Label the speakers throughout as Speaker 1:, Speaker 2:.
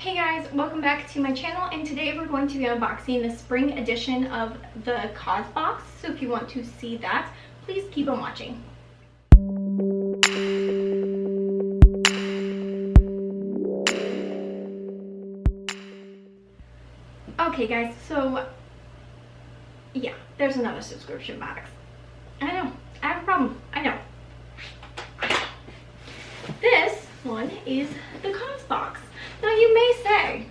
Speaker 1: Hey guys, welcome back to my channel, and today we're going to be unboxing the spring edition of the Causebox. So if you want to see that, please keep on watching. Okay guys, so yeah, there's another subscription box. I know, I have a problem, I know. This one is the Causebox. Now you may say,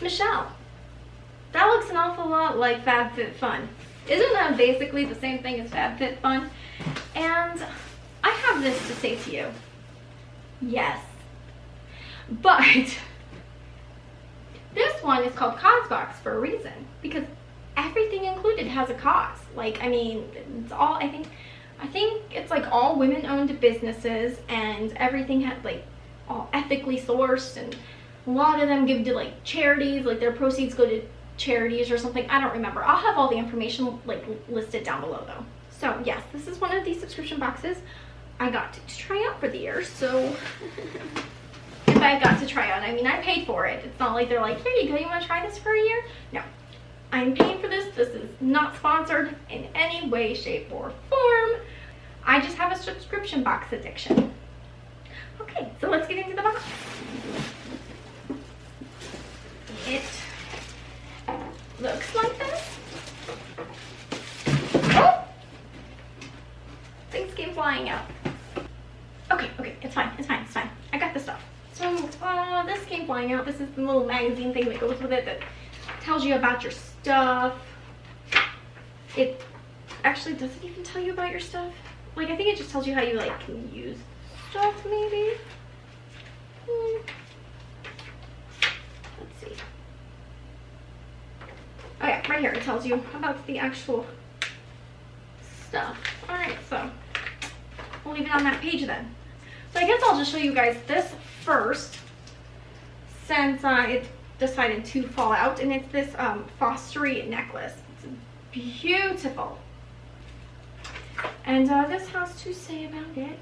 Speaker 1: Michelle, that looks an awful lot like FabFitFun. Isn't that basically the same thing as FabFitFun? And I have this to say to you. Yes. But this one is called Causebox for a reason. Because everything included has a cause. Like, I mean, it's all, I think it's like all women-owned businesses, and everything had like all ethically sourced, and a lot of them give to like charities, like their proceeds go to charities or something. I don't remember. I'll have all the information like listed down below though. So yes, this is one of these subscription boxes I got to try out for the year. So if I got to try out, I mean, I paid for it. It's not like they're like, here you go, you want to try this for a year? No, I'm paying for this. This is not sponsored in any way, shape, or form. I just have a subscription box addiction. Okay, so let's get into the box. It looks like this. Oh! Things came flying out. Okay, it's fine. I got this stuff. So, this came flying out. This is the little magazine thing that goes with it that tells you about your stuff. It actually doesn't even tell you about your stuff. Like, I think it just tells you how you, like, can use stuff, maybe. Let's see. Oh yeah, right here it tells you about the actual stuff. Alright, so we'll leave it on that page then. So I guess I'll just show you guys this first, since it decided to fall out, and it's this Fostery necklace. It's beautiful. And this has to say about it.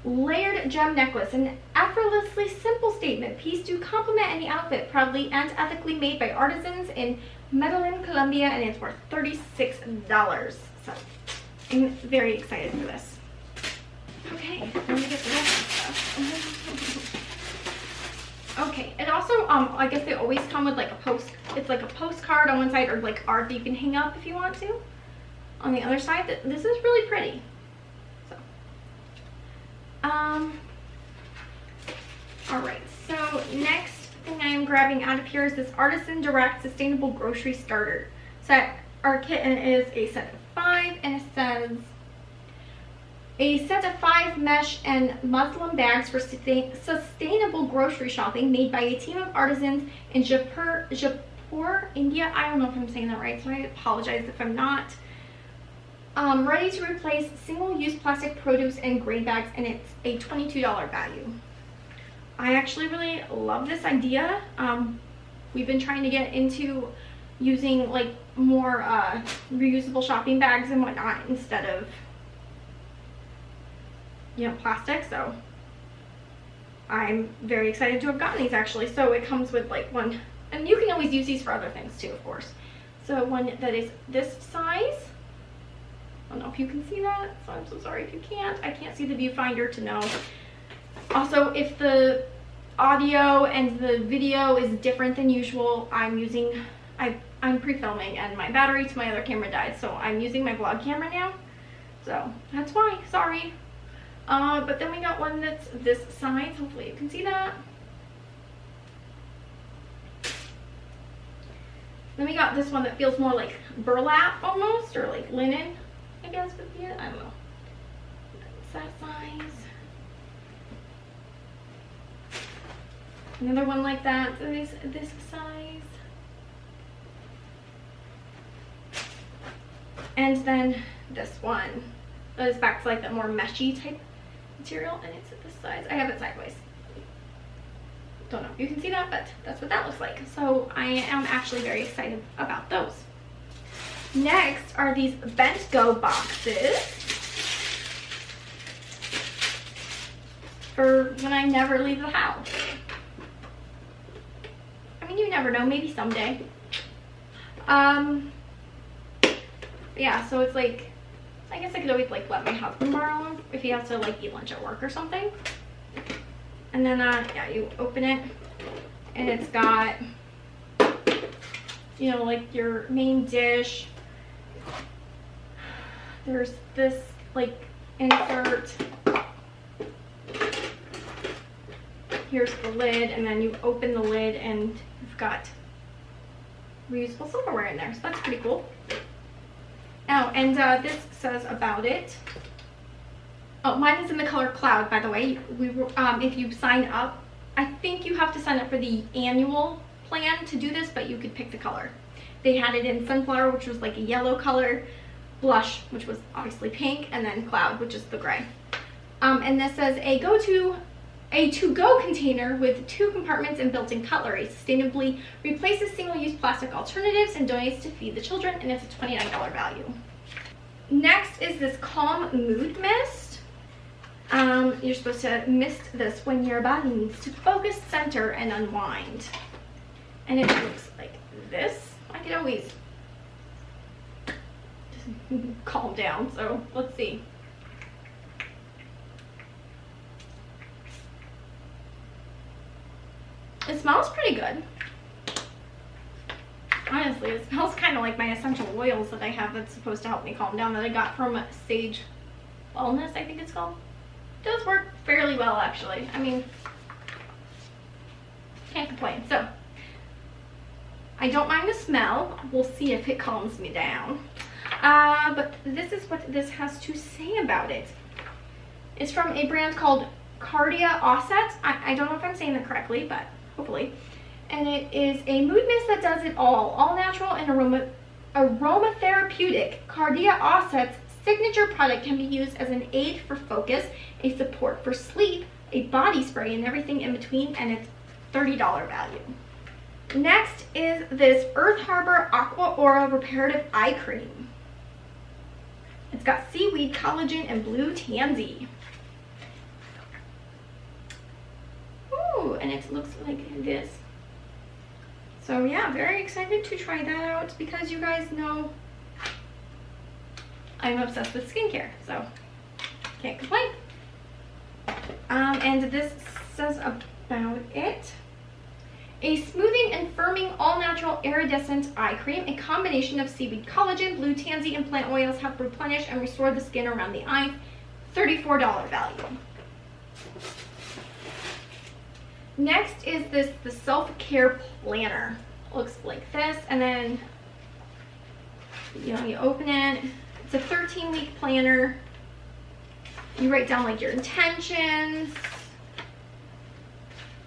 Speaker 1: Layered gem necklace, an effortlessly simple statement piece to complement any outfit, proudly and ethically made by artisans in Medellin, Colombia, and it's worth $36. So I'm very excited for this. Okay, let me get the rest of the stuff. Okay, it also, I guess they always come with like it's like a postcard on one side, or like art that you can hang up if you want to. On the other side, this is really pretty. So, alright, so next thing I am grabbing out of here is this Artisan Direct Sustainable Grocery Starter set. Our kit is a set of 5, and it says a set of 5 mesh and muslin bags for sustainable grocery shopping, made by a team of artisans in Jaipur, India. I don't know if I'm saying that right, so I apologize if I'm not. Ready to replace single-use plastic produce and grain bags, and it's a $22 value. I actually really love this idea. We've been trying to get into using like more reusable shopping bags and whatnot instead of, you know, plastic. So I'm very excited to have gotten these actually. So it comes with like one, and you can always use these for other things too, of course. So one that is this size. I don't know if you can see that, so I'm so sorry if you can't. I can't see the viewfinder to know. Also, if the audio and the video is different than usual, I'm pre-filming, and my battery to my other camera died, so I'm using my vlog camera now. So that's why, sorry. But then we got one that's this size. Hopefully you can see that. Then we got this one that feels more like burlap almost, or like linen. I guess would be it. I don't know. It's that size. Another one like that is this size. And then this one that is back to like that more meshy type material, and it's at this size. I have it sideways. Don't know if you can see that, but that's what that looks like. So I am actually very excited about those. Next are these Bent Go boxes for when I never leave the house. mean, you never know, maybe someday. Yeah, so it's like, I guess I could always like let my husband borrow them if he has to like eat lunch at work or something. And then yeah, you open it and it's got, you know, like your main dish. There's this like insert. Here's the lid, and then you open the lid and you've got reusable silverware in there, so that's pretty cool. Oh, and this says about it. Oh, mine is in the color Cloud, by the way. If you sign up, I think you have to sign up for the annual plan to do this, but you could pick the color. They had it in Sunflower, which was like a yellow color, Blush, which was obviously pink, and then Cloud, which is the gray. And this says a to-go container with 2 compartments and built-in cutlery, sustainably replaces single-use plastic alternatives and donates to Feed the Children, and it's a $29 value. Next is this Calm Mood Mist. You're supposed to mist this when your body needs to focus, center, and unwind. And it looks like this. I could always just calm down, so let's see. It smells pretty good. Honestly, it smells kind of like my essential oils that I have that's supposed to help me calm down that I got from Sage Wellness, I think it's called. It does work fairly well, actually. I mean, can't complain. So, I don't mind the smell. We'll see if it calms me down. But this is what this has to say about it. It's from a brand called Cardia Offset. I don't know if I'm saying that correctly, but hopefully. And it is a mood mist that does it all natural and aromatherapeutic. Cardia Offset's signature product can be used as an aid for focus, a support for sleep, a body spray, and everything in between, and it's $30 value. Next is this Earth Harbor Aqua Aura Reparative Eye Cream. It's got seaweed, collagen, and blue tansy. Ooh, and it looks like this. So yeah, very excited to try that out because you guys know I'm obsessed with skincare, so can't complain. And this says about it. A smoothing and firming all-natural iridescent eye cream. A combination of seaweed collagen, blue tansy, and plant oils help replenish and restore the skin around the eyes. $34 value. Next is the self-care planner. Looks like this, and then you open it. It's a 13-week planner. You write down like your intentions,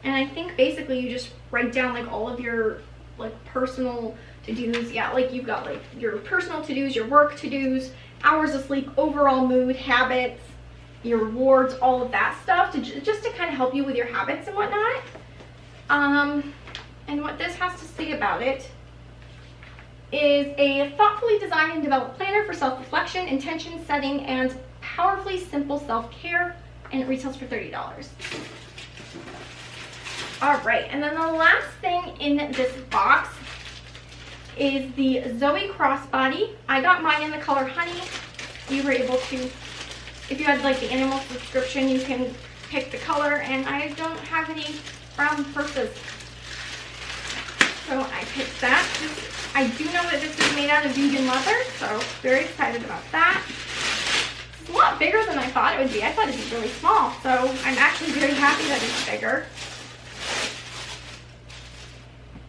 Speaker 1: and I think basically you just write down like all of your like personal to-dos. Yeah, like you've got like your personal to-dos, your work to-dos, hours of sleep, overall mood, habits, your rewards, all of that stuff just to kind of help you with your habits and whatnot. And what this has to say about it is a thoughtfully designed and developed planner for self-reflection, intention setting, and powerfully simple self-care, and it retails for $30. All right, and then the last thing in this box is the Zoe Crossbody. I got mine in the color Honey. You were able to, if you had like the animal subscription, you can pick the color, and I don't have any brown purses, so I picked that. I do know that this is made out of vegan leather, so very excited about that. It's a lot bigger than I thought it would be. I thought it'd be really small, so I'm actually very happy that it's bigger.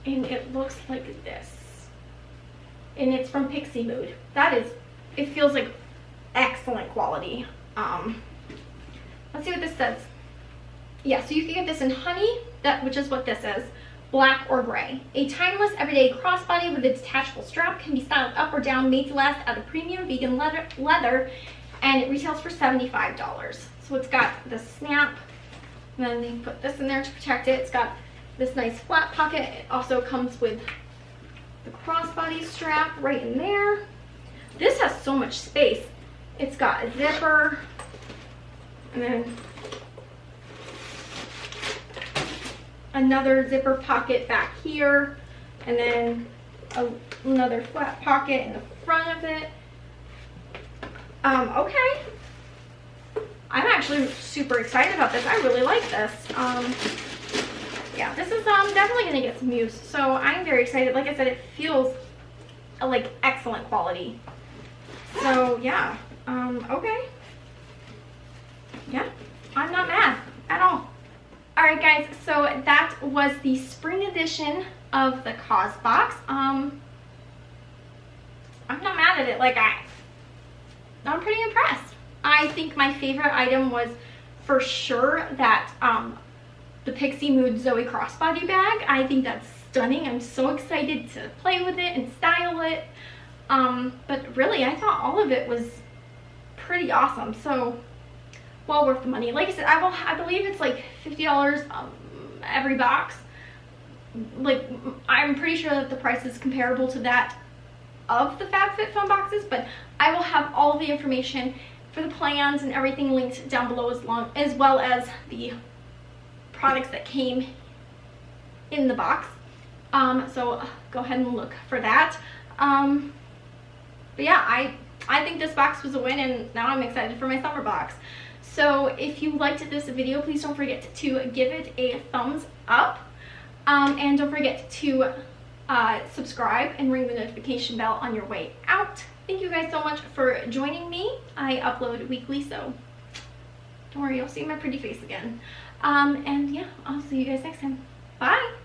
Speaker 1: And it looks like this. And it's from Pixie Mood. It feels like excellent quality. Let's see what this says. Yeah, so you can get this in honey, which is what this is, black or gray. A timeless everyday crossbody with a detachable strap can be styled up or down, made to last out of premium vegan leather, and it retails for $75. So it's got the snap, and then they put this in there to protect it. It's got this nice flat pocket. It also comes with the crossbody strap right in there. This has so much space. It's got a zipper, and then another zipper pocket back here, and then another flat pocket in the front of it. Okay. I'm actually super excited about this. I really like this. Yeah, this is definitely gonna get some use. So I'm very excited. Like I said, it feels like excellent quality. So yeah, okay. Yeah, I'm not mad at all. All right, guys. So that was the spring edition of the Causebox. I'm not mad at it. Like I'm pretty impressed. I think my favorite item was for sure that the Pixie Mood Zoe crossbody bag. I think that's stunning. I'm so excited to play with it and style it. But really, I thought all of it was pretty awesome. So well worth the money. Like I said, I believe it's like $50 every box. Like, I'm pretty sure that the price is comparable to that of the FabFitFun boxes, but I will have all the information for the plans and everything linked down below, as well as the products that came in the box. So go ahead and look for that. But yeah, I think this box was a win, and now I'm excited for my summer box. So if you liked this video, please don't forget to give it a thumbs up. And don't forget to subscribe and ring the notification bell on your way out. Thank you guys so much for joining me. I upload weekly, so don't worry, you'll see my pretty face again. And yeah, I'll see you guys next time. Bye!